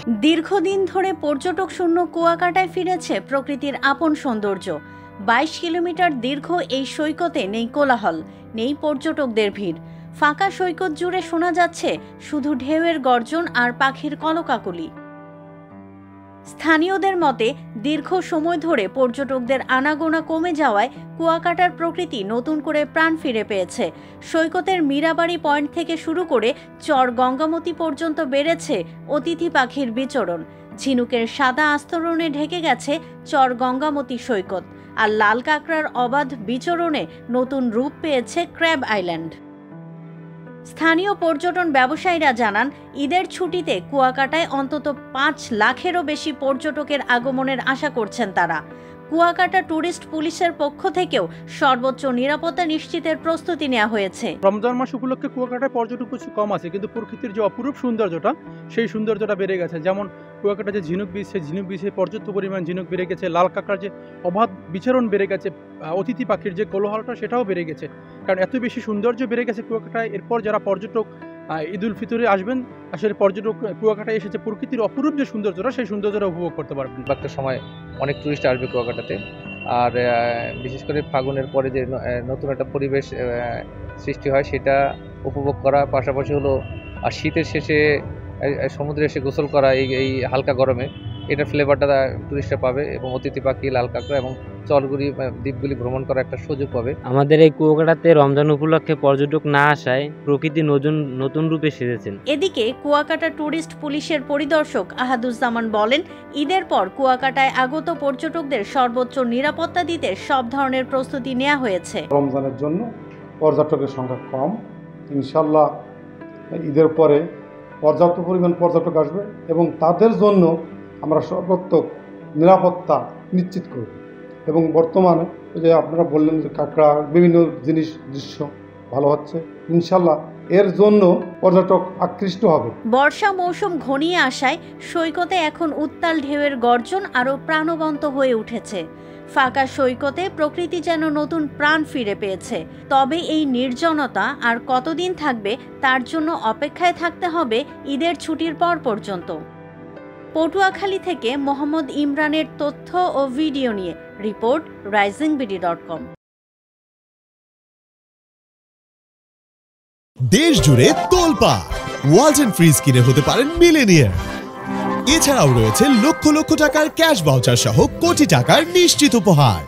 দীর্ঘদিন ধরে পর্যটক শূন্য কুয়াকাটায় ফিরেছে প্রকৃতির আপন সৌন্দর্য। ২২ কিলোমিটার দীর্ঘ এই সৈকতে নেই কোলাহল, নেই পর্যটকদের ভিড়। ফাঁকা সৈকত জুড়ে শোনা যাচ্ছে শুধু ঢেউয়ের গর্জন আর পাখির কলকাকলি। স্থানীয়দের মতে দীর্ঘ সময় ধরে পর্যটকদের আনাগোনা কমে যাওয়ায় কুয়াকাটার প্রকৃতি নতুন করে প্রাণ ফিরে পেয়েছে। সৈকতের মীরাবাড়ি পয়েন্ট থেকে শুরু করে চর গঙ্গামতি পর্যন্ত বেড়েছে অতিথি পাখির বিচরণ। ঝিনুকের সাদা আস্তরণে ঢেকে গেছে চর গঙ্গামতি সৈকত, আর লাল কাঁকড়ার অবাধ বিচরণে নতুন রূপ পেয়েছে ক্র্যাব আইল্যান্ড। স্থানীয় পর্যটন ব্যবসায়ীরা জানান, ঈদের ছুটিতে কুয়াকাটায় অন্তত ৫ লাখেরও বেশি পর্যটকের আগমনের আশা করছেন তারা। কুয়াকাটা ট্যুরিস্ট পুলিশের পক্ষ থেকেও সর্বোচ্চ নিরাপত্তা নিশ্চিতের প্রস্তুতি নেওয়া হয়েছে। রমজান মাস উপলক্ষে কুয়াকাটায় পর্যটক কিছু কম আছে, কিন্তু প্রকৃতির যে অপরূপ সৌন্দর্যটা সেই সৌন্দর্যটা বেড়ে গেছে। যেমন কুয়াকাটা যে ঝিনুক বিচ, সেই ঝিনুক বিচে পর্যাপ্ত পরিমাণ ঝিনুক বেড়ে গেছে, লাল কাঁকড়ার যে অবাধ বিচরণ বেড়ে গেছে, অতিথি পাখির যে কোলাহলটা সেটাও বেড়ে গেছে। কারণ এত বেশি সৌন্দর্য বেড়ে গেছে কুয়াকাটায়। এরপর যারা পর্যটক ঈদ উল ফিতরে আসবেন, আসলে পর্যটক কুয়াকাটায় এসেছে প্রকৃতির অপরূপ যে সৌন্দর্যটা সেই সৌন্দর্যটা উপভোগ করতে পারবেন। একটা সময় অনেক টুরিস্ট আসবে কুয়াকাটাতে, আর বিশেষ করে ফাগুনের পরে যে নতুন একটা পরিবেশ সৃষ্টি হয় সেটা উপভোগ করা, পাশাপাশি হলো আর শীতের শেষে সমুদ্রে এসে গোসল করা এই হালকা গরমে, এটার ফ্লেভারটা টুরিস্টরা পাবে এবং অতিথি পাখি, লাল কাঁকড়া এবং চরগুলি দ্বীপগুলি ভ্রমণ করার একটা সুযোগ পাবে। আমাদের এই কুয়াকাটাতে রমজান উপলক্ষে পর্যটক না আসায় প্রকৃতি নতুন রূপে সেজেছেন। এদিকে কুয়াকাটা ট্যুরিস্ট পুলিশের পরিদর্শক আহাদুজ্জামান বলেন, ঈদের পর কুয়াকাটায় আগত পর্যটকদের সর্বোচ্চ নিরাপত্তা দিতে সব ধরনের প্রস্তুতি নেওয়া হয়েছে। রমজানের জন্য পর্যটকের সংখ্যা কম, ইনশাল্লাহ ঈদের পরে পর্যাপ্ত পরিমাণ পর্যটক আসবে এবং তাদের জন্য আমরা সর্বাত্মক নিরাপত্তা নিশ্চিত করব। এবং বর্তমানে যে আপনারা বললেন যে কাঁকড়া বিভিন্ন দৃশ্য ভালো হচ্ছে, ইনশাল্লাহ এর জন্য পর্যটক আকৃষ্ট হবে। বর্ষা মৌসুম ঘনিয়ে আসায় সৈকতে এখন উত্তাল ঢেউয়ের গর্জন আরও প্রাণবন্ত হয়ে উঠেছে। ফাঁকা সৈকতে প্রকৃতি যেন নতুন প্রাণ ফিরে পেয়েছে। তবে এই নির্জনতা আর কতদিন থাকবে তার জন্য অপেক্ষায় থাকতে হবে ঈদের ছুটির পর পর্যন্ত। পটুয়াখালী থেকে মোহাম্মদ ইমরানের তথ্য ও ভিডিও নিয়ে রিপোর্ট risingBD.com। দেশ জুড়ে তোলপাড়, ওয়ালটন ফ্রিজ কিনে হতে পারেন মিলেনিয়ার। এছাড়াও রয়েছে লক্ষ লক্ষ টাকার ক্যাশ ভাউচার সহ কোটি টাকার নিশ্চিত উপহার।